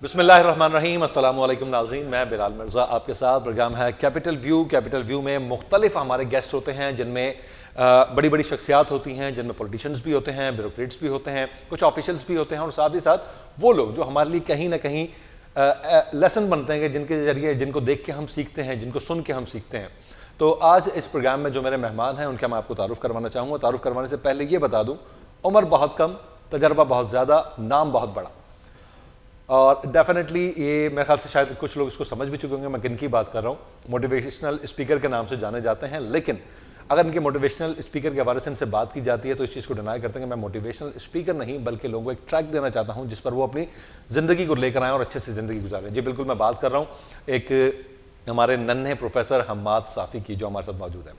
बिस्मिल्लाहिर्रहमानिर्रहीम, अस्सलामु अलैकुम नाज़रीन। मैं बिलाल मिर्ज़ा आपके साथ। प्रोग्राम है कैपिटल व्यू। कैपिटल व्यू में मुख्तलिफ हमारे गेस्ट होते हैं, जिनमें बड़ी बड़ी शख्सियात होती हैं, जिनमें पॉलिटिशियंस भी होते हैं, ब्यूरोक्रेट्स भी होते हैं, कुछ ऑफिशियल्स भी होते हैं, और साथ ही साथ वो लोग जो हमारे लिए कहीं ना कहीं लेसन बनते हैं, जिनके जरिए जिनको देख के हम सीखते हैं, जिनको सुन के हम सीखते हैं। तो आज इस प्रोग्राम में जो मेरे मेहमान हैं उनका मैं आपको तारुफ़ करवाना चाहूँगा। तारुफ़ करवाने से पहले ये बता दूँ, उम्र बहुत कम, तजर्बा बहुत ज़्यादा, नाम बहुत बड़ा, और डेफिनेटली ये मेरे ख्याल से शायद कुछ लोग इसको समझ भी चुके होंगे मैं किन की बात कर रहा हूँ। मोटिवेशनल स्पीकर के नाम से जाने जाते हैं, लेकिन अगर इनके मोटिवेशनल स्पीकर के हवाले से इनसे बात की जाती है तो इस चीज़ को डिनाई करते हैं कि मैं मोटिवेशनल स्पीकर नहीं बल्कि लोगों को एक ट्रैक देना चाहता हूँ जिस पर वो अपनी ज़िंदगी को लेकर आएँ और अच्छे से ज़िंदगी गुजारें। जी बिल्कुल, मैं बात कर रहा हूँ एक हमारे नन्हे प्रोफेसर हम्माद साफ़ी की, जो हमारे साथ मौजूद है।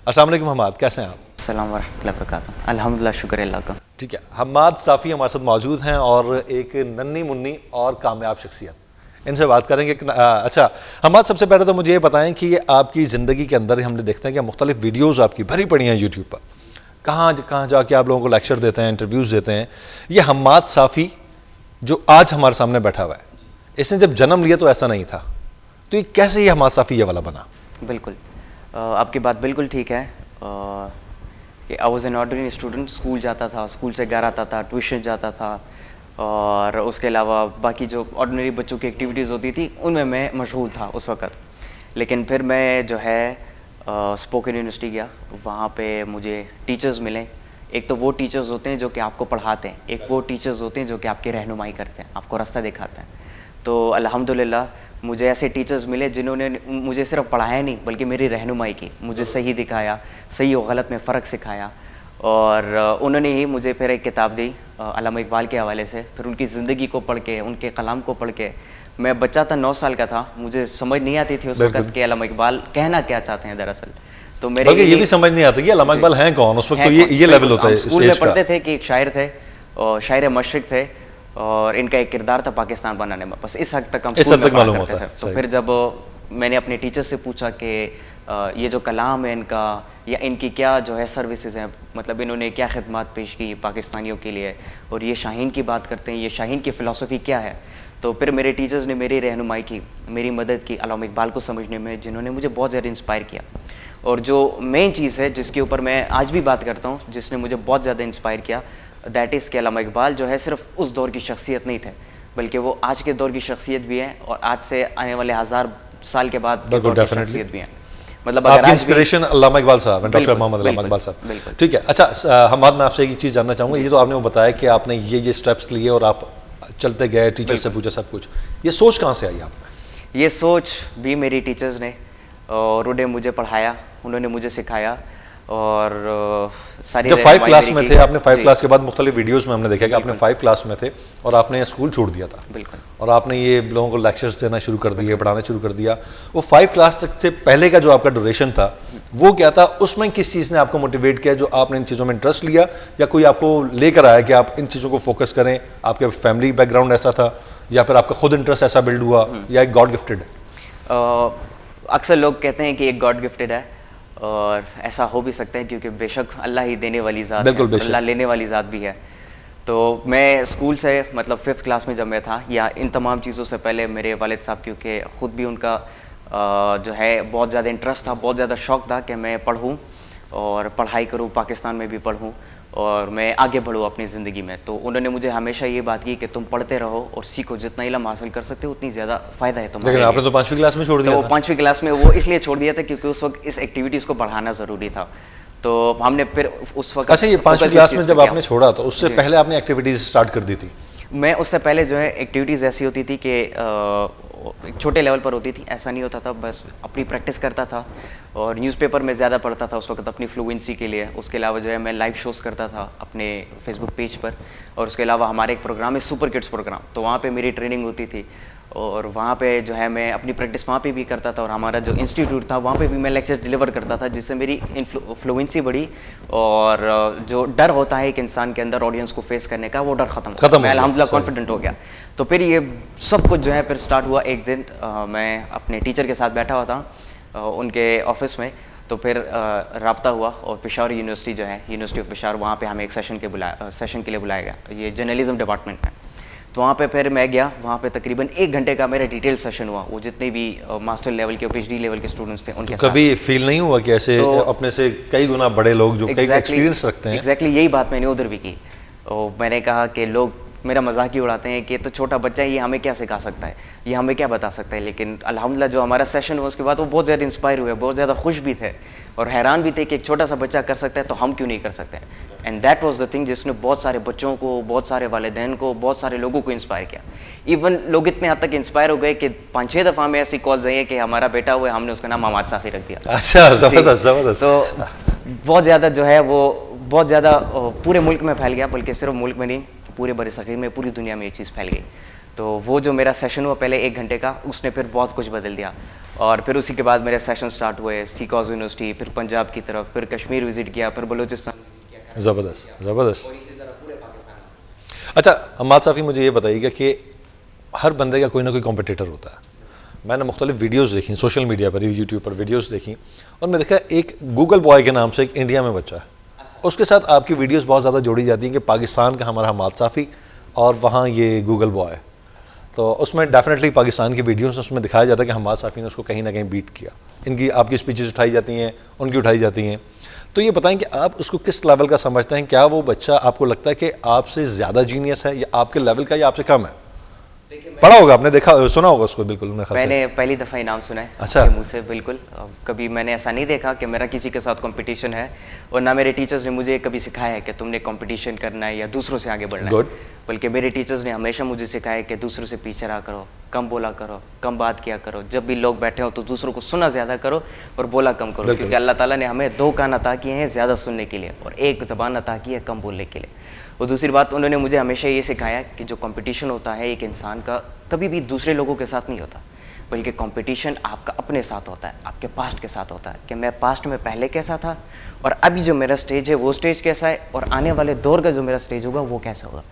अस्सलाम वालेकुम हम्माद, कैसे हैं आप? अस्सलाम वरहमतुल्लाहि वबरकातुहू। अल्हम्दुलिल्लाह, शुक्र अल्लाह का। ठीक है, हम्माद साफ़ी हमारे साथ मौजूद हैं और एक नन्ही मुन्नी और कामयाब शख्सियत, इनसे बात करेंगे। अच्छा हम्माद, सबसे पहले तो मुझे ये बताएं कि आपकी ज़िंदगी के अंदर हमने देखते हैं कि मुख्तलिफ वीडियोज़ आपकी भरी पड़ी हैं यूट्यूब पर, कहाँ जाके आप लोगों को लेक्चर देते हैं, इंटरव्यूज़ देते हैं। ये हम्माद साफ़ी जो आज हमारे सामने बैठा हुआ है, इसने जब जन्म लिया तो ऐसा नहीं था, तो ये कैसे ये हम्माद साफ़ी ये वाला बना? बिल्कुल, आपकी बात बिल्कुल ठीक है कि I was an ordinary student. School जाता था, स्कूल से घर आता था, ट्यूशन जाता था, और उसके अलावा बाकी जो ऑर्डिनरी बच्चों की एक्टिविटीज़ होती थी उनमें मैं मशगूल था उस वक़्त। लेकिन फिर मैं जो है स्पोकन यूनिवर्सिटी गया, वहाँ पे मुझे टीचर्स मिले। एक तो वो टीचर्स होते हैं जो कि आपको पढ़ाते हैं, एक वो टीचर्स होते हैं जो कि आपकी रहनुमाई करते हैं, आपको रास्ता दिखाते हैं। तो अल्हम्दुलिल्लाह मुझे ऐसे टीचर्स मिले जिन्होंने मुझे सिर्फ पढ़ाया नहीं बल्कि मेरी रहनुमाई की, मुझे सही दिखाया, सही और गलत में फ़र्क सिखाया। और उन्होंने ही मुझे फिर एक किताब दी अल्लामा इकबाल के हवाले से। फिर उनकी ज़िंदगी को पढ़ के, उनके कलाम को पढ़ के, मैं बच्चा था, 9 साल का था, मुझे समझ नहीं आती थी उस वक्त कि अल्लामा इकबाल कहना क्या चाहते हैं दरअसल। तो मेरे ये भी समझ नहीं आता कि अल्लामा इकबाल हैं कौन उस वक्त, तो ये लेवल होता है। स्कूल में पढ़ते थे कि एक शायर थे और शायर मशरिक थे, और इनका एक किरदार था पाकिस्तान बनाने में, बस इस हद तक हम स्कूल में पढ़ा करते थे। तो फिर जब मैंने अपने टीचर से पूछा कि ये जो कलाम है इनका, या इनकी क्या जो है सर्विसेज हैं, मतलब इन्होंने क्या खिदमत पेश की पाकिस्तानियों के लिए, और ये शाहीन की बात करते हैं, ये शाहीन की फ़िलासफ़ी क्या है। तो फिर मेरे टीचर्स ने मेरी रहनुमाई की, मेरी मदद की अल्लामा इकबाल को समझने में, जिन्होंने मुझे बहुत ज़्यादा इंस्पायर किया। और जो मेन चीज़ है जिसके ऊपर मैं आज भी बात करता हूँ, जिसने मुझे बहुत ज़्यादा इंस्पायर किया, दैट इज़ कि अल्लामा इकबाल जो है सिर्फ उस दौर की शख्सियत नहीं थे, बल्कि वो आज के दौर की शख्सियत भी है, और आज से आने वाले 1000 साल के बाद के दौर की शख्सियत भी है। मतलब आपकी इंस्पिरेशन अल्लामा इकबाल साहब, डॉक्टर मोहम्मद अल्लामा इकबाल साहब। ठीक है, अच्छा हम्माद, मैं आपसे एक चीज़ जानना चाहूँगा। ये तो आपने वो बताया कि आपने ये स्टेप्स लिए और आप चलते गए, टीचर से पूछा, सब कुछ, ये सोच कहाँ से आई आप? ये सोच भी मेरी टीचर्स ने, और उन्होंने मुझे पढ़ाया, उन्होंने मुझे सिखाया। और सारी जब 5 क्लास में थे, आपने 5 क्लास के बाद मुख्तलिफ वीडियोस में हमने देखा कि आपने 5 क्लास में थे और आपने स्कूल छोड़ दिया था। बिल्कुल। और आपने ये लोगों को लेक्चर्स देना शुरू कर दिए, पढ़ाना शुरू कर दिया। वो 5 क्लास तक से पहले का जो आपका ड्यूरेशन था वो क्या था? उसमें किस चीज़ ने आपको मोटिवेट किया, जो आपने इन चीज़ों में इंटरेस्ट लिया, या कोई आपको लेकर आया कि आप इन चीज़ों को फोकस करें? आपके फैमिली बैकग्राउंड ऐसा था, या फिर आपका खुद इंटरेस्ट ऐसा बिल्ड हुआ, या एक गॉड गिफ्टेड? अक्सर लोग कहते हैं कि एक गॉड गिफ्टेड है, और ऐसा हो भी सकता है क्योंकि बेशक अल्लाह ही देने वाली ज़ात है, अल्लाह लेने वाली ज़ात भी है। तो मैं स्कूल से मतलब 5th क्लास में जब मैं था, या इन तमाम चीज़ों से पहले मेरे वालिद साहब, क्योंकि ख़ुद भी उनका जो है बहुत ज़्यादा इंटरेस्ट था, बहुत ज़्यादा शौक़ था कि मैं पढ़ूँ और पढ़ाई करूँ, पाकिस्तान में भी पढ़ूँ और मैं आगे बढ़ूँ अपनी ज़िंदगी में। तो उन्होंने मुझे हमेशा ये बात की कि तुम पढ़ते रहो और सीखो, जितना इल्म हासिल कर सकते हो उतनी ज़्यादा फ़ायदा है तुम्हारे। लेकिन आपने तो 5वीं क्लास में छोड़ दिया था। 5वीं क्लास में वो इसलिए छोड़ दिया था क्योंकि उस वक्त इस एक्टिविटीज़ को बढ़ाना ज़रूरी था। तो हमने फिर उस वक्त, अच्छा, ये 5वीं क्लास में जब आपने छोड़ा तो उससे पहले आपने एक्टिविटीज़ स्टार्ट कर दी थी? मैं उससे पहले जो है एक्टिविटीज़ ऐसी होती थी कि छोटे लेवल पर होती थी, ऐसा नहीं होता था, बस अपनी प्रैक्टिस करता था, और न्यूज़पेपर में ज़्यादा पढ़ता था उस वक्त अपनी फ्लुएंसी के लिए। उसके अलावा जो है मैं लाइव शोज़ करता था अपने फेसबुक पेज पर, और उसके अलावा हमारे एक प्रोग्राम है सुपर किड्स प्रोग्राम, तो वहाँ पे मेरी ट्रेनिंग होती थी, और वहाँ पे जो है मैं अपनी प्रैक्टिस वहाँ पे भी करता था, और हमारा जो इंस्टीट्यूट था वहाँ पे भी मैं लेक्चर डिलीवर करता था, जिससे मेरी फ्लुएंसी बढ़ी, और जो डर होता है एक इंसान के अंदर ऑडियंस को फेस करने का, वो डर ख़त्म, मैं अल्हम्दुलिल्लाह कॉन्फिडेंट हो गया। तो फिर ये सब कुछ जो है फिर स्टार्ट हुआ। एक दिन मैं अपने टीचर के साथ बैठा हुआ था उनके ऑफिस में, तो फिर रब्ता हुआ, और पेशावर यूनिवर्सिटी जो है, यूनिवर्सिटी ऑफ पेशावर, वहाँ पे हमें एक सेशन के लिए बुलाया गया। ये जर्नलिज्म डिपार्टमेंट है। तो वहाँ पे फिर मैं गया, वहाँ पे तकरीबन 1 घंटे का मेरा डिटेल सेशन हुआ, वो जितने भी मास्टर लेवल के PhD लेवल के स्टूडेंट्स थे उनके तो कभी फील नहीं हुआ कि ऐसे अपने से कई गुना बड़े लोग जो कई एक्सपीरियंस रखते हैं? एग्जैक्टली यही बात मैंने उधर भी की। और मैंने कहा कि लोग मेरा मजाक ही उड़ाते हैं कि ये तो छोटा बच्चा है, ये हमें क्या सिखा सकता है, ये हमें क्या बता सकता है। लेकिन अल्हम्दुलिल्लाह जो हमारा सेशन हुआ उसके बाद वो बहुत ज़्यादा इंस्पायर हुए, बहुत ज़्यादा खुश भी थे और हैरान भी थे कि एक छोटा सा बच्चा कर सकता है तो हम क्यों नहीं कर सकते। And that was the thing जिसने बहुत सारे बच्चों को, बहुत सारे वालिदैन को, बहुत सारे लोगों को इंस्पायर किया। इवन लोग इतने हद तक इंस्पायर हो गए कि 5-6 दफ़ा हमें ऐसी कॉल्स आई है कि हमारा बेटा हुआ है, हमने उसका नाम मोहम्मद साफ़ी रख दिया। अच्छा, ज़बरदस्त ज़बरदस्त। तो बहुत ज़्यादा जो है वो बहुत ज़्यादा पूरे मुल्क में फैल गया, बल्कि सिर्फ मुल्क में नहीं, पूरे बरसग़ीर में, पूरी दुनिया में ये चीज़ फैल गई। तो वो जो मेरा सेशन हुआ पहले 1 घंटे का, उसने फिर बहुत कुछ बदल दिया। और फिर उसी के बाद मेरे सेशन स्टार्ट हुए सीकॉज यूनिवर्सिटी, फिर पंजाब की तरफ, फिर कश्मीर विज़िट किया, फिर बलूचिस्तान विज़िट किया। ज़बरदस्त ज़बरदस्त। और इसी तरह पूरे पाकिस्तान। अच्छा हम्माद साफ़ी, मुझे ये बताइएगा कि हर बंदे का कोई ना कोई कॉम्पिटिटर होता है। मैंने मुख्तलिफ वीडियोज़ देखी सोशल मीडिया पर, यूट्यूब पर वीडियोज़ देखी और मैं देखा एक गूगल बॉय के नाम से एक इंडिया में बच्चा है, उसके साथ आपकी वीडियोज़ बहुत ज़्यादा जोड़ी जाती हैं कि पाकिस्तान का हमारा हम्माद साफ़ी और वहाँ ये गूगल बॉय। तो उसमें डेफिनेटली पाकिस्तान की वीडियोस उसमें दिखाया जाता है कि हम्माद साफ़ी ने उसको कहीं ना कहीं बीट किया। इनकी आपकी स्पीचेस उठाई जाती हैं, उनकी उठाई जाती हैं। तो ये बताएं कि आप उसको किस लेवल का समझते हैं? क्या वो बच्चा आपको लगता है कि आपसे ज़्यादा जीनियस है या आपके लेवल का या आपसे कम है? पढ़ा होगा आपने, देखा सुना होगा उसको। बिल्कुल मैंने पहली दफ़ा ही नाम सुना है। अच्छा, मुँह से बिल्कुल कभी मैंने ऐसा नहीं देखा कि मेरा किसी के साथ कंपटीशन है, और ना मेरे टीचर्स ने मुझे कभी सिखाया है कि तुमने कंपटीशन करना है या दूसरों से आगे बढ़ना है। बल्कि मेरे टीचर्स ने हमेशा मुझे सिखाया कि दूसरों से पीछे रहा करो, कम बोला करो, कम बात किया करो, जब भी लोग बैठे हो तो दूसरों को सुना ज़्यादा करो और बोला कम करो, क्योंकि अल्लाह ताला ने हमें 2 कान अता किए हैं ज़्यादा सुनने के लिए और 1 ज़बान अता की है कम बोलने के लिए। और दूसरी बात, उन्होंने मुझे हमेशा ये सिखाया कि जो कंपटीशन होता है एक इंसान का, कभी भी दूसरे लोगों के साथ नहीं होता, बल्कि कंपटीशन आपका अपने साथ होता है, आपके पास्ट के साथ होता है कि मैं पास्ट में पहले कैसा था और अभी जो मेरा स्टेज है वो स्टेज कैसा है और आने वाले दौर का जो मेरा स्टेज होगा वो कैसा होगा।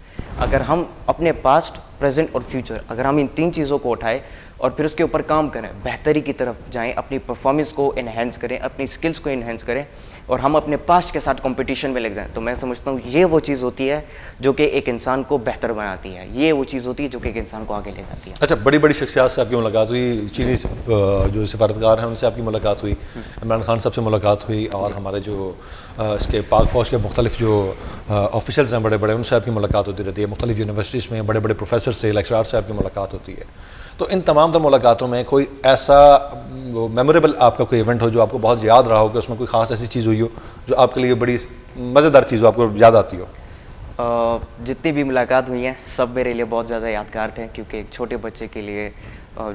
अगर हम अपने पास्ट, प्रेजेंट और फ्यूचर, अगर हम इन 3 चीज़ों को उठाएं और फिर उसके ऊपर काम करें, बेहतरी की तरफ जाएं, अपनी परफॉर्मेंस को इन्हेंस करें, अपनी स्किल्स को इन्हेंस करें और हम अपने पास्ट के साथ कंपटीशन में लग जाएं, तो मैं समझता हूँ ये वो चीज़ होती है जो कि एक इंसान को बेहतर बनाती है, ये वो चीज़ होती है जो कि एक इंसान को आगे ले जाती है। अच्छा, बड़ी बड़ी शख्सियात से आपकी मुलाकात हुई, चीनी जो सिफारतकार हैं उनसे आपकी मुलाकात हुई, इमरान खान साहब से मुलाकात हुई और हमारे जो इसके पाक फ़ौज के मुख्तलिफ जो ऑफिशल्स हैं बड़े बड़े, उनसे आपकी मुलाकात होती रहती है। मुख्तलिफ यूनिवर्सिटीज़ में बड़े बड़े प्रोफेसर से, लेक्चरार से आपकी मुलाकात होती है। तो इन तमाम तर मुलाकातों में कोई ऐसा मेमोरेबल आपका कोई इवेंट हो जो आपको बहुत याद रहा हो, कि उसमें कोई ख़ास ऐसी चीज़ हुई हो जो आपके लिए बड़ी मज़ेदार चीज़ हो, आपको याद आती हो? जितनी भी मुलाकात हुई हैं सब मेरे लिए बहुत ज़्यादा यादगार थे, क्योंकि एक छोटे बच्चे के लिए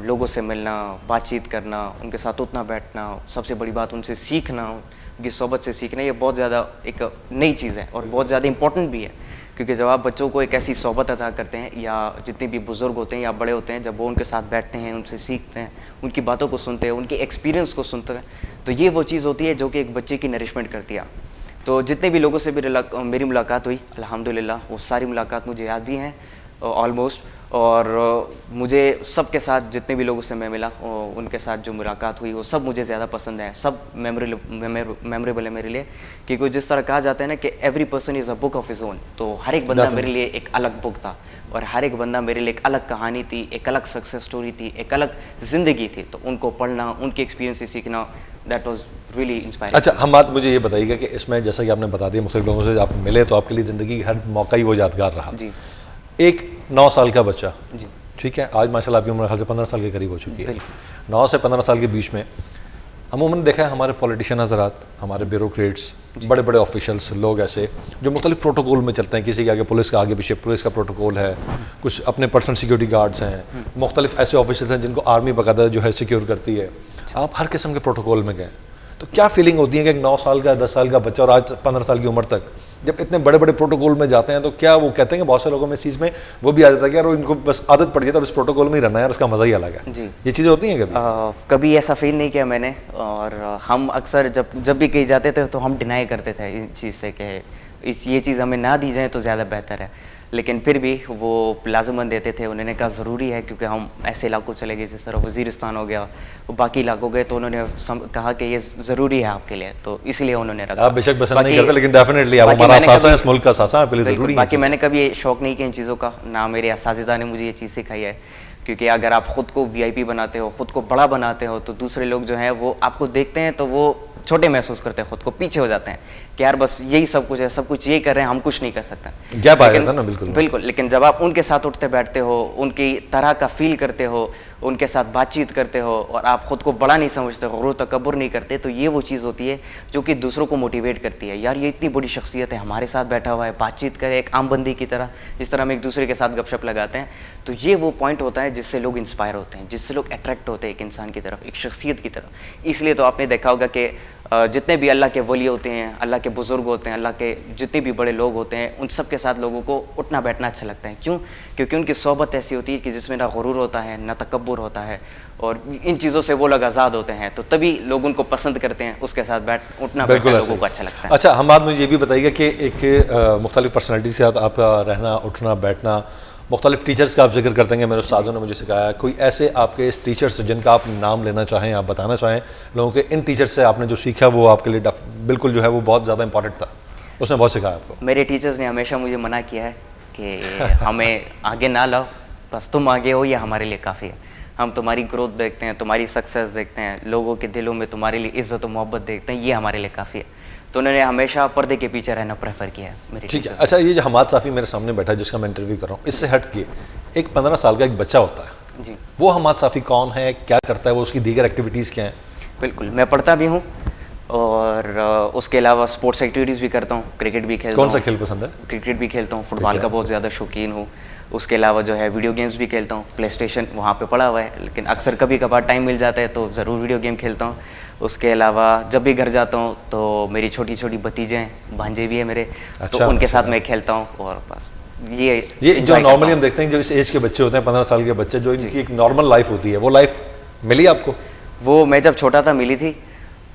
लोगों से मिलना, बातचीत करना, उनके साथ उठना बैठना, सबसे बड़ी बात उनसे सीखना, उनकी सोबत से सीखना, ये बहुत ज़्यादा एक नई चीज़ है और बहुत ज़्यादा इंपॉर्टेंट भी है। क्योंकि जब आप बच्चों को एक ऐसी सोबत अता करते हैं, या जितने भी बुज़ुर्ग होते हैं या बड़े होते हैं, जब वो उनके साथ बैठते हैं, उनसे सीखते हैं, उनकी बातों को सुनते हैं, उनके एक्सपीरियंस को सुनते हैं, तो ये वो चीज़ होती है जो कि एक बच्चे की नरिशमेंट करती है। तो जितने भी लोगों से भी मेरी मुलाकात हुई, अल्हम्दुलिल्लाह वो सारी मुलाकात मुझे याद भी हैं ऑलमोस्ट, और मुझे सबके साथ जितने भी लोगों से मैं मिला उनके साथ जो मुलाकात हुई वो सब मुझे ज़्यादा पसंद है, सब मेमोरेबल है मेरे लिए। क्योंकि जिस तरह कहा जाता है ना कि every person is a book of his own, तो हर एक बंदा मेरे लिए एक अलग बुक था और हर एक बंदा मेरे लिए एक अलग कहानी थी, एक अलग सक्सेस स्टोरी थी, एक अलग ज़िंदगी थी। तो उनको पढ़ना, उनके एक्सपीरियंस से सीखना, दैट वाज रियली इंस्पायरिंग। अच्छा, हम बात मुझे ये बताइएगा कि इसमें जैसा कि आपने बता दिया मुख्तलिफ लोगों से आप मिले, तो आपके लिए ज़िंदगी हर मौका ही वो यादगार रहा। जी। एक 9 साल का बच्चा, जी, ठीक है, आज माशाल्लाह आपकी उम्र ख्याल से 15 साल के करीब हो चुकी है। 9 से 15 साल के बीच में अमूमन देखा है हमारे पॉलिटिशियन हज़रात, हमारे ब्यूरोक्रेट्स, बड़े बड़े ऑफिशियल्स, लोग ऐसे जो मुख्तलिफ प्रोटोकॉल में चलते हैं। किसी के आगे पुलिस का, आगे पीछे पुलिस का प्रोटोकॉल है, कुछ अपने पर्सनल सिक्योरिटी गार्ड्स हैं, मुख्तलिफ ऐसे ऑफिसर्स हैं जिनको आर्मी बाकायदा जो है सिक्योर करती है। आप हर किस्म के प्रोटोकॉल में गए, तो क्या फीलिंग होती है कि एक 9 साल का, 10 साल का बच्चा और आज 15 साल की उम्र तक जब इतने बड़े बड़े प्रोटोकॉल में जाते हैं, तो क्या वो कहते हैं कि बहुत से लोगों में इस चीज़ में वो भी आ जाता है कि यार इनको बस आदत पड़ जाती है और इस प्रोटोकॉल में ही रहना है, यार उसका मज़ा ही अलग है। जी, ये चीज़ें होती हैं कभी? कभी ऐसा फील नहीं किया मैंने, और हम अक्सर जब भी कहीं जाते थे तो हम डिनाई करते थे इस चीज़ से कि ये चीज़ हमें ना दी जाए तो ज़्यादा बेहतर है। लेकिन फिर भी वो लाजमन देते थे। उन्होंने कहा ज़रूरी है, क्योंकि हम ऐसे इलाकों चले गए जिस तरह वज़ीरिस्तान हो गया, बाकी इलाकों गए, तो उन्होंने कहा कि ये ज़रूरी है आपके लिए, तो इसलिए उन्होंने रखा। आप बेशक पसंद नहीं करते, लेकिन डेफिनेटली आप हमारा सासा है, इस मुल्क का सासा, आपके लिए ज़रूरी है। बाकी मैंने कभी शौक़ नहीं किया इन चीज़ों का, ना मेरे असातिज़ा ने मुझे ये चीज़ सिखाई है, क्योंकि अगर आप ख़ुद को VIP बनाते हो, ख़ुद को बड़ा बनाते हो, तो दूसरे लोग जो हैं वो आपको देखते हैं तो वो छोटे महसूस करते हैं, खुद को पीछे हो जाते हैं कि यार बस यही सब कुछ है, सब कुछ यही कर रहे हैं, हम कुछ नहीं कर सकते। क्या पाया जाता है ना, बिल्कुल बिल्कुल। लेकिन जब आप उनके साथ उठते बैठते हो, उनकी तरह का फील करते हो, उनके साथ बातचीत करते हो, और आप खुद को बड़ा नहीं समझते, गुरूर तकब्बुर नहीं करते, तो ये वो चीज़ होती है जो कि दूसरों को मोटिवेट करती है। यार ये इतनी बड़ी शख्सियत है, हमारे साथ बैठा हुआ है, बातचीत करे एक आम बंदी की तरह, जिस तरह हम एक दूसरे के साथ गपशप लगाते हैं, तो ये वो पॉइंट होता है जिससे लोग इंस्पायर होते हैं, जिससे लोग अट्रैक्ट होते हैं एक इंसान की तरफ, एक शख्सियत की तरफ। इसलिए तो आपने देखा होगा कि जितने भी अल्लाह के वली होते हैं, अल्लाह के बुज़ुर्ग होते हैं, अल्लाह के जितने भी बड़े लोग होते हैं, उन सब के साथ लोगों को उठना बैठना अच्छा लगता है। क्यों? क्योंकि उनकी सोहबत ऐसी होती है कि जिसमें ना गुरूर होता है, ना तकब्बुर होता है, और इन चीज़ों से वो लोग आज़ाद होते हैं, तो तभी लोग उनको पसंद करते हैं, उसके साथ उठना बैठना लोगों को अच्छा लगता है। अच्छा, हम बात मुझे ये भी बताइएगा कि एक मुख्तलिफ पर्सनैलिटी के साथ आपका रहना, उठना बैठना, मुख्तलिफ टीचर्स का आप जिक्र करते हैं, मेरे उस्तादों ने मुझे सिखाया, कोई ऐसे आपके इस टीचर्स जिनका आप नाम लेना चाहें, आप बताना चाहें लोगों के, इन टीचर्स से आपने जो सीखा वो आपके लिए बिल्कुल जो है वो बहुत ज़्यादा इंपॉर्टेंट था, उसने बहुत सिखाया आपको? मेरे टीचर्स ने हमेशा मुझे मना किया है कि हमें आगे ना लाओ, बस तुम आगे हो, ये हमारे लिए काफ़ी है। हम तुम्हारी ग्रोथ देखते हैं, तुम्हारी सक्सेस देखते हैं, लोगों के दिलों में तुम्हारे लिए इज़्ज़त और मोहब्बत देखते हैं, ये हमारे लिए काफ़ी है। तो उन्होंने हमेशा पर्दे के पीछे रहना प्रेफर किया है मेरे। ठीक है। अच्छा, ये जो हमाद साफ़ी मेरे सामने बैठा है जिसका मैं इंटरव्यू कर रहा हूँ, इससे हट के एक 15 साल का एक बच्चा होता है जी, वो हमाद साफ़ी कौन है, क्या करता है, वो उसकी दीगर एक्टिविटीज़ क्या हैं? बिल्कुल, मैं पढ़ता भी हूँ और उसके अलावा स्पोर्ट्स एक्टिविटीज़ भी करता हूँ, क्रिकेट भी खेलता हूँ। कौन सा खेल पसंद है? क्रिकेट भी खेलता हूँ, फुटबॉल का बहुत ज़्यादा शौकीन हूँ। उसके अलावा जो है वीडियो गेम्स भी खेलता हूँ, प्ले स्टेशन वहाँ पे पड़ा हुआ है, लेकिन अक्सर कभी कभार टाइम मिल जाता है तो ज़रूर वीडियो गेम खेलता हूँ। उसके अलावा जब भी घर जाता हूँ तो मेरी छोटी छोटी भतीजे हैं, भांजे भी हैं मेरे, तो उनके साथ मैं खेलता हूँ। और बस ये जो नॉर्मली हम देखते हैं जो इस एज के बच्चे होते हैं, 15 साल के बच्चे, जो इनकी एक नॉर्मल लाइफ होती है, वो लाइफ मिली आपको? वो मैं जब छोटा था मिली थी,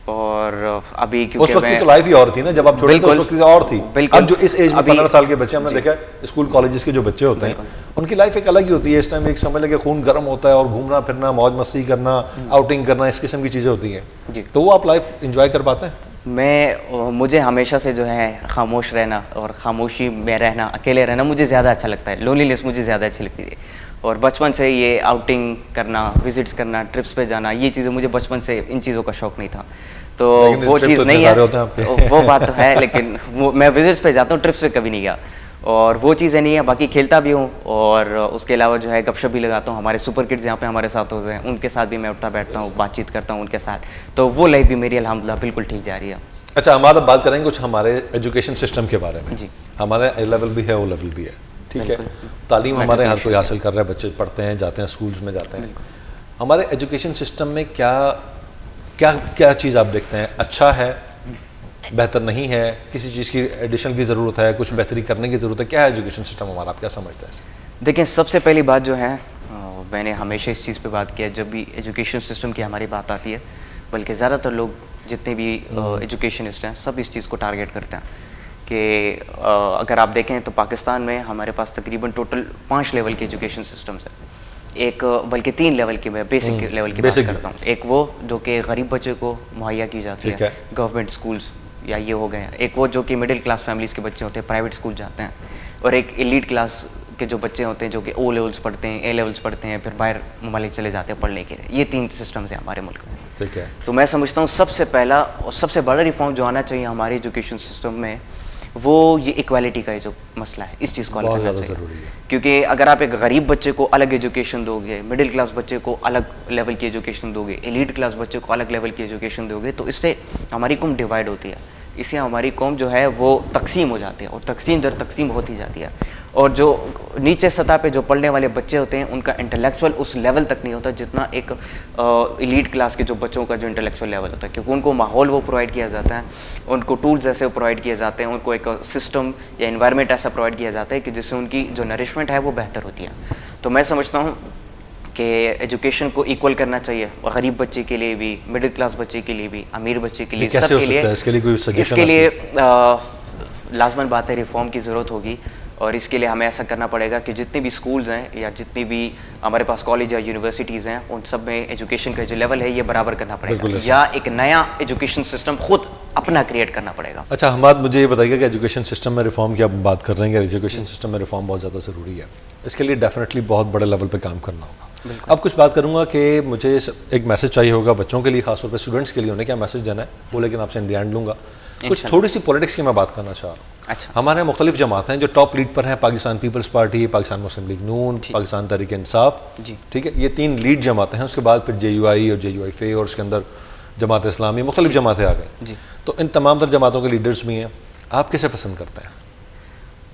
और अभी क्योंकि उस वक्त की तो लाइफ ही और थी ना, जब आप छोटे थे उस वक्त की और थी। अब जो इस एज में 15 साल के बच्चे, हमने देखा है स्कूल कॉलेजेस के जो बच्चे होते हैं, उनकी लाइफ एक अलग ही होती है। इस टाइम एक समझ लगे खून गर्म होता है और घूमना फिरना, मौज मस्ती करना, आउटिंग करना, इस किस्म की चीज़ें होती हैं। तो वो आप लाइफ इंजॉय कर पाते हैं? मुझे हमेशा से जो है खामोश रहना और खामोशी में रहना, अकेले रहना मुझे ज़्यादा अच्छा लगता है। लोनलीनेस मुझे ज़्यादा अच्छी लगती है, और बचपन से ये आउटिंग करना, विजिट्स करना, ट्रिप्स पे जाना, ये चीज़ें मुझे बचपन से, इन चीज़ों का शौक़ नहीं था। तो वो चीज़ नहीं है, वो बात तो है, लेकिन मैं विजिट्स पे जाता हूँ, ट्रिप्स पे कभी नहीं गया, और वो चीज़ें नहीं है। बाकी खेलता भी हूँ, और उसके अलावा जो है गपशप भी लगाता हूँ। हमारे सुपर किड्स यहाँ पे हमारे साथ होते हैं, उनके साथ भी मैं उठता बैठता हूँ, बातचीत करता हूँ उनके साथ, तो वो लाइफ भी मेरी अल्हम्दुलिल्लाह बिल्कुल ठीक जा रही है। अच्छा, हमारा बात करेंगे कुछ हमारे एजुकेशन सिस्टम के बारे में। जी, हमारे ए लेवल भी है, ओ लेवल भी है, ठीक है। तालीम हमारे हर कोई हासिल कर रहा है, बच्चे पढ़ते हैं, जाते हैं, स्कूल्स में जाते हैं। हमारे एजुकेशन सिस्टम में क्या क्या क्या चीज़ आप देखते हैं अच्छा है, बेहतर नहीं है, किसी चीज़ की एडिशन की ज़रूरत है, कुछ बेहतरी करने की ज़रूरत है? क्या है एजुकेशन सिस्टम हमारा, आप क्या समझते हैं? देखिए, सबसे पहली बात जो है, मैंने हमेशा इस चीज़ पे बात किया जब भी एजुकेशन सिस्टम की हमारी बात आती है, बल्कि ज़्यादातर लोग जितने भी एजुकेशनिस्ट हैं सब इस चीज़ को टारगेट करते हैं कि अगर आप देखें तो पाकिस्तान में हमारे पास तकरीबन टोटल 5 लेवल के एजुकेशन सिस्टम्स हैं। एक बल्कि 3 लेवल की, मैं बेसिक लेवल की बात करता हूँ। एक वो जो कि गरीब बच्चे को मुहैया की जाती है, गवर्नमेंट स्कूल्स या ये हो गए। एक वो जो कि मिडिल क्लास फैमिलीज़ के बच्चे होते हैं, प्राइवेट स्कूल जाते हैं। और एक एलीट क्लास के जो बच्चे होते हैं जो कि O लेवल्स पढ़ते हैं, A लेवल्स पढ़ते हैं, फिर बाहर ममालिक चले जाते हैं पढ़ने के लिए। ये 3 सिस्टम्स हैं हमारे मुल्क में, ठीक है। तो मैं समझता हूँ सबसे पहला और सबसे बड़ा रिफॉर्म जो आना चाहिए हमारे एजुकेशन सिस्टम में, वो ये इक्वालिटी का जो मसला है, इस चीज़ को हल करना चाहिए। क्योंकि अगर आप एक गरीब बच्चे को अलग एजुकेशन दोगे, मिडिल क्लास बच्चे को अलग लेवल की एजुकेशन दोगे, एलीट क्लास बच्चे को अलग लेवल की एजुकेशन दोगे, तो इससे हमारी कौम डिवाइड होती है, इससे हमारी कौम जो है वो तकसीम हो जाती है, और तकसीम दर तकसीम होती जाती है। और जो नीचे सतह पे जो पढ़ने वाले बच्चे होते हैं उनका इंटेलेक्चुअल उस लेवल तक नहीं होता जितना एक एलीट क्लास के जो बच्चों का जो इंटेलेक्चुअल लेवल होता है, क्योंकि उनको माहौल वो प्रोवाइड किया जाता है, उनको टूल्स ऐसे प्रोवाइड किए जाते हैं, उनको एक सिस्टम या इन्वायरमेंट ऐसा प्रोवाइड किया जाता है कि जिससे उनकी जो नरिशमेंट है वो बेहतर होती है। तो मैं समझता हूँ कि एजुकेशन को इक्वल करना चाहिए, और गरीब बच्चे के लिए भी, मिडिल क्लास बच्चे के लिए भी, अमीर बच्चे के लिए, सबके लिए। इसके लिए कोई सजेशन? इसके लिए लाजमन बात है, रिफॉर्म की ज़रूरत होगी। और इसके लिए हमें ऐसा करना पड़ेगा कि जितने भी स्कूल्स हैं या जितनी भी हमारे पास कॉलेज या यूनिवर्सिटीज़ हैं उन सब में एजुकेशन का जो लेवल है ये बराबर करना पड़ेगा, या एक नया एजुकेशन सिस्टम खुद अपना क्रिएट करना पड़ेगा। अच्छा हमाद, मुझे ये बताइएगा कि एजुकेशन सिस्टम में रिफॉर्म की आप बात कर रहे हैं, एजुकेशन सिस्टम में रिफॉर्म बहुत ज़्यादा ज़रूरी है, इसके लिए डेफिनेटली बहुत बड़े लेवल पे काम करना होगा। अब कुछ बात करूंगा कि मुझे एक मैसेज चाहिए होगा बच्चों के लिए, खासतौर पे स्टूडेंट्स के लिए, उन्हें क्या मैसेज देना है वो लेकिन आपसे इन द एंड लूँगा। कुछ थोड़ी सी पॉलिटिक्स की मैं बात करना चाह रहा हूँ। अच्छा, हमारे मुख्तलिफ जमात हैं जो टॉप लीड पर हैं, पाकिस्तान पीपल्स पार्टी, पाकिस्तान मुस्लिम लीग नून, पाकिस्तान तहरीक इंसाफ, ठीक है, ये 3 लीड जमातें हैं। उसके बाद फिर JUI और JUI और उसके अंदर जमात इस्लामी, मुख्तलिफ जमातें आ गई। तो इन तमाम तर जमातों के लीडर्स भी हैं, आप किसे पसंद करते हैं?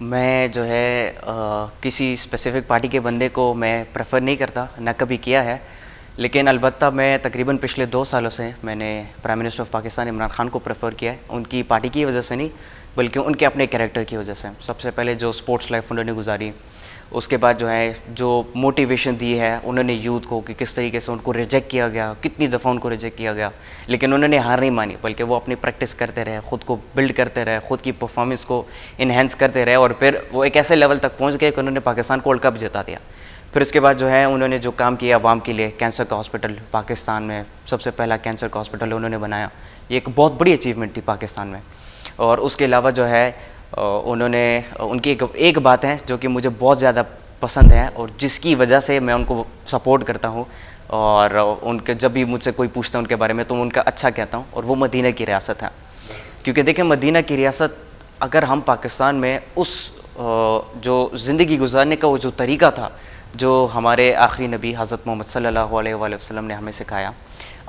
मैं जो है किसी स्पेसिफिक पार्टी के बंदे को मैं प्रेफर नहीं करता, ना कभी किया है, लेकिन अलबत्ता मैं तकरीबन पिछले 2 सालों से मैंने prime minister of Pakistan Imran Khan को प्रेफर किया है, उनकी पार्टी की वजह से नहीं बल्कि उनके अपने कैरेक्टर की वजह से। सबसे पहले जो स्पोर्ट्स लाइफ उन्होंने गुजारी, उसके बाद जो है जो मोटिवेशन दी है उन्होंने यूथ को कि किस तरीके से उनको रिजेक्ट किया गया, कितनी दफ़ा उनको रिजेक्ट किया गया, लेकिन उन्होंने हार नहीं मानी बल्कि वो अपनी प्रैक्टिस करते रहे, ख़ुद को बिल्ड करते रहे, ख़ुद की परफॉर्मेंस को इन्हेंस करते रहे और फिर वो एक ऐसे लेवल तक पहुँच गए कि उन्होंने पाकिस्तान को वर्ल्ड कप जिता दिया। फिर उसके बाद जो है उन्होंने जो काम किया अवाम के लिए, कैंसर का हॉस्पिटल पाकिस्तान में सबसे पहला कैंसर का हॉस्पिटल उन्होंने बनाया, ये एक बहुत बड़ी अचीवमेंट थी पाकिस्तान में। और उसके अलावा जो है उन्होंने उनकी एक बात है जो कि मुझे बहुत ज़्यादा पसंद है और जिसकी वजह से मैं उनको सपोर्ट करता हूँ, और उनके जब भी मुझसे कोई पूछता है उनके बारे में तो उनका अच्छा कहता हूँ, और वो मदीना की रियासत है। क्योंकि देखें, मदीना की रियासत, अगर हम पाकिस्तान में उस जो ज़िंदगी गुजारने का वो जो तरीका था जो हमारे आखिरी नबी हज़रत मोहम्मद सल्लल्लाहु अलैहि वसल्लम ने हमें सिखाया,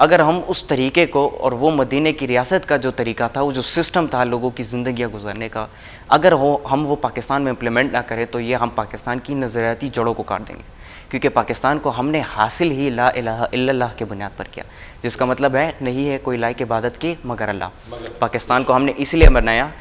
अगर हम उस तरीके को और वो मदीने की रियासत का जो तरीका था, वो जो सिस्टम था लोगों की ज़िंदगियाँ गुजारने का, अगर हम वो पाकिस्तान में इम्प्लीमेंट ना करें तो ये हम पाकिस्तान की नज़रियाती जड़ों को काट देंगे। क्योंकि पाकिस्तान को हमने हासिल ही ला इलाहा इल्लल्लाह के बुनियाद पर किया, जिसका मतलब है नहीं है कोई लायक इबादत की मगर अल्लाह। पाकिस्तान को हमने इसलिए बनाया,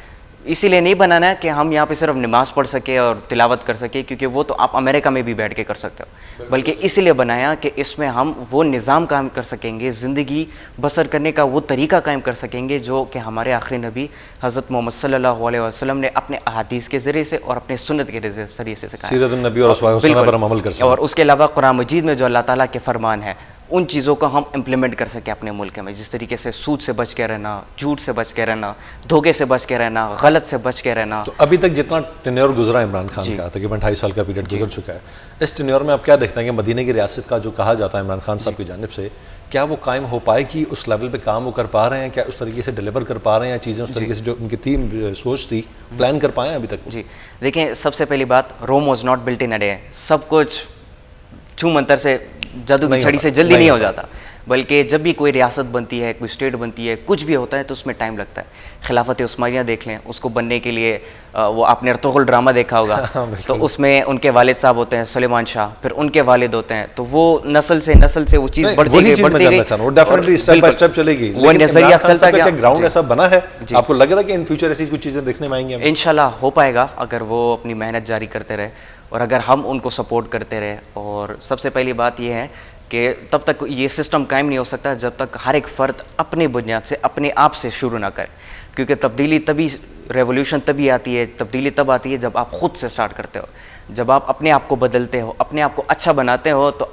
इसीलिए नहीं बनाना है कि हम यहाँ पे सिर्फ नमाज़ पढ़ सके और तिलावत कर सके, क्योंकि वो तो आप अमेरिका में भी बैठ के कर सकते हो, बल्कि इसलिए बनाया कि इसमें हम वो निज़ाम कायम कर सकेंगे, ज़िंदगी बसर करने का वो तरीका कायम कर सकेंगे जो कि हमारे आखिरी नबी हज़रत मोहम्मद सल्लल्लाहु अलैहि वसल्लम ने अपने अहादीस के ज़रिए से और अपने सुन्नत के ज़रिए से सिखाया। सीरत नबी और अस्हाब पर हम अमल कर सकें। और उसके अलावा कुरान मजीद में जो अल्लाह ताला के फरमान है उन चीज़ों को हम इम्प्लीमेंट कर सकें अपने मुल्क में, जिस तरीके से सूद से बच के रहना, झूठ से बच के रहना, धोखे से बच के रहना, गलत से बच के रहना। तो अभी तक जितना टेन्योर गुजरा इमरान खान का, तकरीबन 2.5 साल का पीरियड गुजर चुका है, इस टेन्योर में आप क्या देखते हैं कि मदीने की रियासत का जो कहा जाता है इमरान खान साहब की जानिब से, क्या वो कायम हो पाएगी? उस लेवल पे काम वो कर पा रहे हैं? क्या उस तरीके से डिलीवर कर पा रहे हैं चीज़ें उस तरीके से जो उनकी थी सोच थी, प्लान कर पाए अभी तक? जी देखें, सबसे पहली बात, Rome was not built in a day. सब कुछ छू मंतर से, जादू की छड़ी से जल्दी नहीं हो जाता, बल्कि जब भी कोई रियासत बनती है, कोई स्टेट बनती है, कुछ भी होता है तो उसमें टाइम लगता है। खिलाफत उस्मानिया देख लें, उसको बनने के लिए वो आपने अर्तुगरुल ड्रामा देखा होगा तो उसमें उनके वालिद साहब होते हैं सुलेमान शाह, फिर उनके वालिद होते हैं, तो वो नस्ल से वो चीज़ बढ़ती गई। वो डेफिनेटली स्टेप बाय स्टेप चलेगी, वो नजरिया चलता गया। ग्राउंड ऐसा बना है, आपको लग रहा है कि इन फ्यूचर ऐसी कुछ चीज़ें देखने में आएंगी? इंशाल्लाह हो पाएगा अगर वो अपनी मेहनत जारी करते रहे और अगर हम उनको सपोर्ट करते रहे। और सबसे पहली बात यह है कि तब तक ये सिस्टम कायम नहीं हो सकता जब तक हर एक फ़र्द अपनी बुनियाद से, अपने आप से शुरू ना करे, क्योंकि तब्दीली तभी, रेवोल्यूशन तभी आती है, तब्दीली तब आती है जब आप ख़ुद से स्टार्ट करते हो, जब आप अपने आप को बदलते हो, अपने आप को अच्छा बनाते हो, तो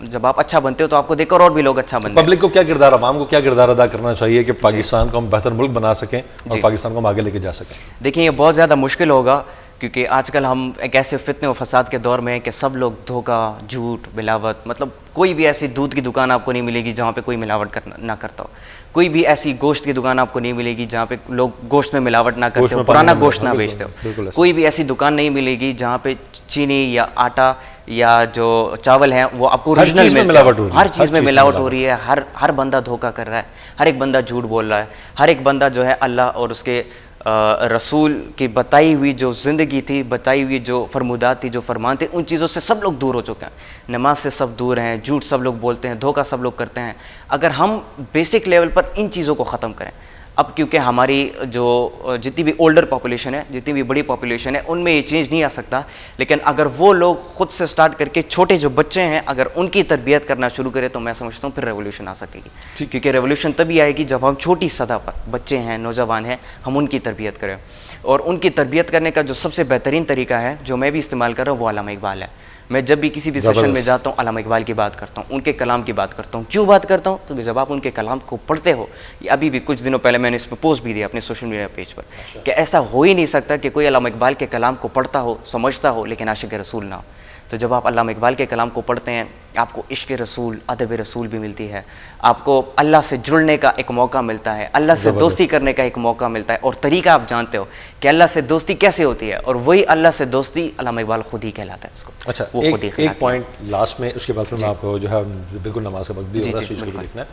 जब आप अच्छा बनते हो तो आपको देखकर और भी लोग अच्छा बनते हैं। पब्लिक को क्या किरदार, आवाम को क्या किरदार अदा करना चाहिए कि पाकिस्तान को हम बेहतर मुल्क बना सकें और पाकिस्तान को हम आगे लेके जा सकें? देखिए, ये बहुत ज़्यादा मुश्किल होगा क्योंकि आजकल हम एक ऐसे फितने और फसाद के दौर में हैं कि सब लोग धोखा, झूठ, मिलावट, मतलब कोई भी ऐसी दूध की दुकान आपको नहीं मिलेगी जहाँ पे कोई मिलावट ना करता हो, कोई भी ऐसी गोश्त की दुकान आपको नहीं मिलेगी जहाँ पे लोग गोश्त में मिलावट ना करते हो, पुराना गोश्त ना बेचते हो, कोई भी ऐसी दुकान नहीं मिलेगी जहाँ पे चीनी या आटा या जो चावल है वो आपको ओरिजिनल मिलावट हो रही है। हर चीज़ में मिलावट हो रही है, हर बंदा धोखा कर रहा है, हर एक बंदा झूठ बोल रहा है, हर एक बंदा जो है अल्लाह और उसके रसूल की बताई हुई जो ज़िंदगी थी, बताई हुई जो फरमुदात थी, जो फरमान थे, उन चीज़ों से सब लोग दूर हो चुके हैं। नमाज से सब दूर हैं, झूठ सब लोग बोलते हैं, धोखा सब लोग करते हैं। अगर हम बेसिक लेवल पर इन चीज़ों को ख़त्म करें, अब क्योंकि हमारी जो जितनी भी ओल्डर पॉपुलेशन है, जितनी भी बड़ी पॉपुलेशन है, उनमें ये चेंज नहीं आ सकता। लेकिन अगर वो लोग खुद से स्टार्ट करके छोटे जो बच्चे हैं अगर उनकी तरबियत करना शुरू करें तो मैं समझता हूँ फिर रेवोल्यूशन आ सकेगी। क्योंकि रेवोल्यूशन तभी आएगी जब हम छोटी सतह पर बच्चे हैं, नौजवान हैं, हम उनकी तरबियत करें। और उनकी तरबियत करने का जो सबसे बेहतरीन तरीका है जो मैं भी इस्तेमाल कर रहा हूँ वो अल्लामा इकबाल है। मैं जब भी किसी भी सेशन में जाता हूँ अल्लामा इकबाल की बात करता हूँ, उनके कलाम की बात करता हूँ। क्यों बात करता हूँ? क्योंकि जब आप उनके कलाम को पढ़ते हो, अभी भी कुछ दिनों पहले मैंने इस पर पोस्ट भी दिया अपने सोशल मीडिया पेज पर कि ऐसा हो ही नहीं सकता कि कोई अल्लामा इकबाल के कलाम को पढ़ता हो, समझता हो, लेकिन आशिक रसूल ना हो। तो जब आप अल्लामा इकबाल के कलाम को पढ़ते हैं आपको इश्क़ रसूल, अदब रसूल भी मिलती है, आपको अल्लाह से जुड़ने का एक मौका मिलता है, अल्लाह से दोस्ती करने का एक मौका मिलता है। और तरीका आप जानते हो कि अल्लाह से दोस्ती कैसे होती है, और वही अल्लाह से दोस्ती अल्लामा इकबाल खुद ही कहलाता है उसको। अच्छा, वो एक पॉइंट लास्ट में, उसके बाद फिर मैं आपको जो है बिल्कुल नमाज का वक्त भी होगा, चीज़ को भी देखना है।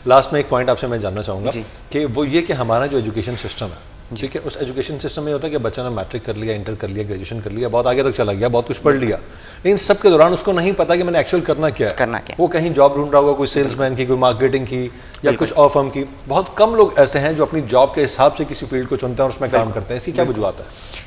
लास्ट में एक पॉइंट आपसे मैं जानना चाहूँगा कि वो ये कि हमारा जो एजुकेशन सिस्टम है, ठीक है, उस एजुकेशन सिस्टम में होता है कि बच्चा ने मैट्रिक कर लिया, इंटर कर लिया, ग्रेजुएशन कर लिया, बहुत आगे तक चला गया, बहुत कुछ पढ़ लिया, लेकिन सबके दौरान उसको नहीं पता कि मैंने एक्चुअल करना क्या है। वो कहीं जॉब ढूंढ रहा होगा, कोई सेल्समैन की, कोई मार्केटिंग की, या कुछ और फर्म की। बहुत कम लोग ऐसे हैं जो अपनी जॉब के हिसाब से किसी फील्ड को चुनते हैं और उसमें काम करते हैं। इसकी क्या वजूहत है?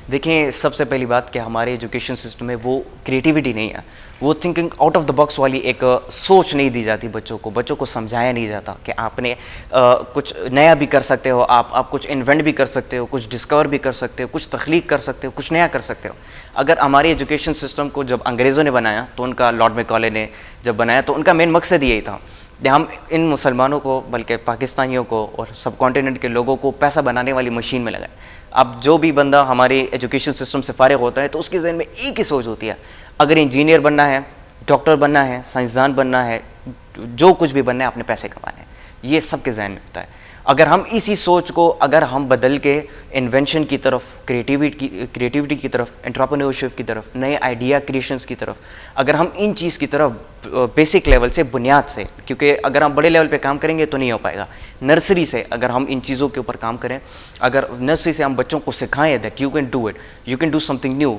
देखिए, सबसे पहली बात कि हमारे एजुकेशन सिस्टम में वो क्रिएटिविटी नहीं है, वो thinking out of the box वाली एक सोच नहीं दी जाती बच्चों को समझाया नहीं जाता कि आपने कुछ नया भी कर सकते हो, आप कुछ इन्वेंट भी कर सकते हो, कुछ डिस्कवर भी कर सकते हो, कुछ तख्लीक कर सकते हो, कुछ नया कर सकते हो। अगर हमारे एजुकेशन सिस्टम को जब अंग्रेज़ों ने बनाया तो उनका, लॉर्ड मैकॉले ने जब बनाया तो उनका मेन मकसद यही था कि हम इन मुसलमानों को, बल्कि पाकिस्तानियों को और सब कॉन्टिनेंट के लोगों को पैसा बनाने वाली मशीन में लगाए। अब जो भी बंदा हमारे एजुकेशन सिस्टम से फारिग होता है तो उसके ज़हन में एक ही सोच होती है, अगर इंजीनियर बनना है, डॉक्टर बनना है, साइंसदान बनना है, जो कुछ भी बनना है, अपने पैसे कमाने हैं, ये सबके जहन में होता है। अगर हम इसी सोच को अगर हम बदल के इन्वेंशन की तरफ, क्रिएटिविटी की तरफ, एंटरप्रेन्योरशिप की तरफ, नए आइडिया क्रिएशंस की तरफ, अगर हम इन चीज़ की तरफ बेसिक लेवल से, बुनियाद से, क्योंकि अगर हम बड़े लेवल पे काम करेंगे तो नहीं हो पाएगा, नर्सरी से अगर हम इन चीज़ों के ऊपर काम करें, अगर नर्सरी से हम बच्चों को सिखाएं that you can do it, you can do something new,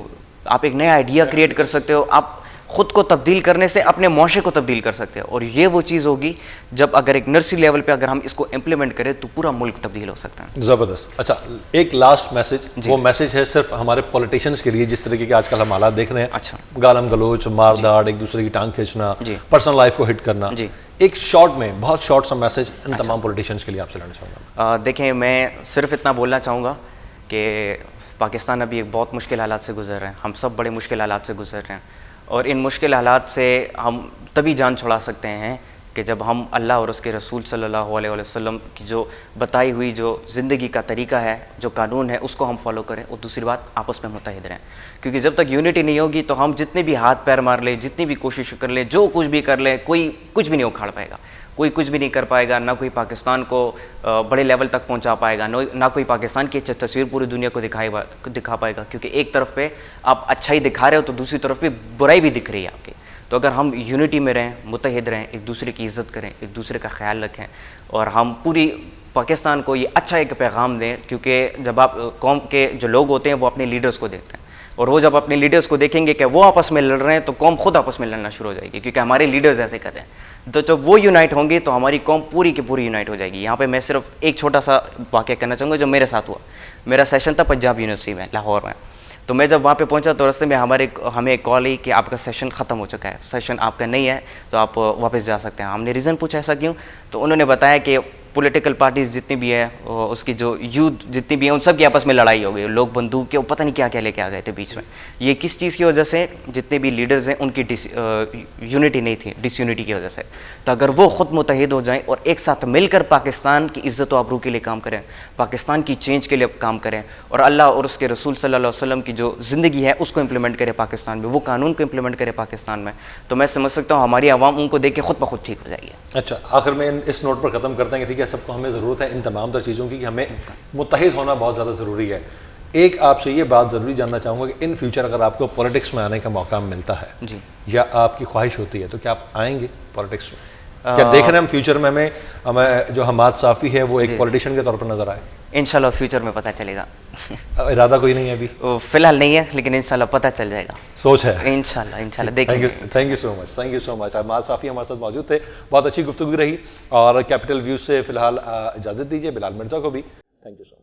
आप एक नया आइडिया क्रिएट कर सकते हो, आप खुद को तब्दील करने से अपने मुआशरे को तब्दील कर सकते हो। और ये वो चीज़ होगी जब अगर एक नर्सरी लेवल पे अगर हम इसको इम्प्लीमेंट करें तो पूरा मुल्क तब्दील हो सकता है। ज़बरदस्त। अच्छा, एक लास्ट मैसेज, वो मैसेज है सिर्फ हमारे पॉलिटिशियंस के लिए, जिस तरीके के आजकल हम हालात देख रहे हैं। अच्छा, गालम गलोच, मारदाड़, एक दूसरे की टांग खींचना, पर्सनल लाइफ को हिट करना, एक शॉर्ट में, बहुत शॉर्ट सा मैसेज इन तमाम पॉलिटिशियंस के लिए आपसे लेना चाहूँगा। देखें, मैं सिर्फ इतना बोलना चाहूँगा कि पाकिस्तान अभी एक बहुत मुश्किल हालात से गुजर रहे हैं, हम सब बड़े मुश्किल हालात से गुजर रहे हैं, और इन मुश्किल हालात से हम तभी जान छुड़ा सकते हैं कि जब हम अल्लाह और उसके रसूल सल्लल्लाहु अलैहि वसल्लम की जो बताई हुई जो ज़िंदगी का तरीका है, जो कानून है, उसको हम फॉलो करें। और दूसरी बात, आपस में मुत्तहिद रहें, क्योंकि जब तक यूनिटी नहीं होगी तो हम जितने भी हाथ पैर मार लें, जितनी भी कोशिश कर लें, जो कुछ भी कर लें, कोई कुछ भी नहीं उखाड़ पाएगा, कोई कुछ भी नहीं कर पाएगा, ना कोई पाकिस्तान को बड़े लेवल तक पहुंचा पाएगा, ना कोई पाकिस्तान की अच्छी तस्वीर पूरी दुनिया को दिखा पाएगा। क्योंकि एक तरफ पे आप अच्छाई दिखा रहे हो तो दूसरी तरफ पे बुराई भी दिख रही है आपकी। तो अगर हम यूनिटी में रहें, मुत्तहिद रहें, एक दूसरे की इज़्ज़त करें, एक दूसरे का ख्याल रखें, और हम पूरी पाकिस्तान को ये अच्छा एक पैगाम दें, क्योंकि जब आप कौम के जो लोग होते हैं वो अपने लीडर्स को देखते हैं, और वो जब अपने लीडर्स को देखेंगे कि वो आपस में लड़ रहे हैं तो कौम खुद आपस में लड़ना शुरू हो जाएगी, क्योंकि हमारे लीडर्स ऐसे कर रहे हैं। तो जब वो यूनाइट होंगे तो हमारी कौम पूरी की पूरी यूनाइट हो जाएगी। यहाँ पे मैं सिर्फ एक छोटा सा वाक़या करना चाहूँगा जो मेरे साथ हुआ। मेरा सेशन था पंजाब यूनिवर्सिटी में, लाहौर में। तो मैं जब वहाँ पे पहुँचा तो रास्ते में हमें एक कॉल आई कि आपका सेशन ख़त्म हो चुका है, सेशन आपका नहीं है तो आप वापस जा सकते हैं। हमने रीज़न पूछा ऐसा क्यों, तो उन्होंने बताया कि पॉलिटिकल पार्टीज़ जितनी भी है, उसकी जो यूथ जितनी भी है, उन सब की आपस में लड़ाई हो गई, लोग बंदूक के पता नहीं क्या क्या लेके आ गए थे बीच में। ये किस चीज़ की वजह से, जितने भी लीडर्स हैं उनकी यूनिटी नहीं थी, डिसयूनिटी की वजह से। तो अगर वो ख़ुद मुत्तहिद हो जाएं और एक साथ मिलकर पाकिस्तान की इज़्ज़त व आबरू के लिए काम करें, पाकिस्तान की चेंज के लिए काम करें, और अल्लाह और उसके रसूल सल्लल्लाहु अलैहि वसल्लम की जो ज़िंदगी है उसको इम्प्लीमेंट करें पाकिस्तान में, वो कानून को इम्प्लीमेंट करें पाकिस्तान में, तो मैं समझ सकता हूँ हमारी आवाम उनको देख के खुद ब खुद ठीक हो जाएगी। अच्छा, आखिर में इस नोट पर ख़त्म करते हैं कि ठीक है, सबको हमें ज़रूरत है इन तमाम तर चीज़ों की, कि हमें मुत्तहिद होना बहुत ज़्यादा ज़रूरी है। एक आपसे ये बात ज़रूरी जानना चाहूँगा कि इन फ्यूचर अगर आपको पॉलिटिक्स में आने का मौका मिलता है जी, या आपकी ख्वाहिश होती है, तो क्या आप आएंगे पॉलिटिक्स में? क्या देख रहे हैं हम फ्यूचर में हमें जो हमाद साफ़ी है वो एक पॉलिटिशियन के तौर पर नज़र आए? इंशाल्लाह फ्यूचर में पता चलेगा। इरादा कोई नहीं है अभी? फिलहाल नहीं है, लेकिन इंशाल्लाह पता चल जाएगा। सोच है? इंशाल्लाह देखेंगे। Thank you so much, thank you so much. अमाल साफ़ी हमारे साथ मौजूद थे, बहुत अच्छी गुफ्तगू रही। और कैपिटल व्यू से फिलहाल इजाज़त दीजिए बिलाल मिर्ज़ा को भी। Thank you so much.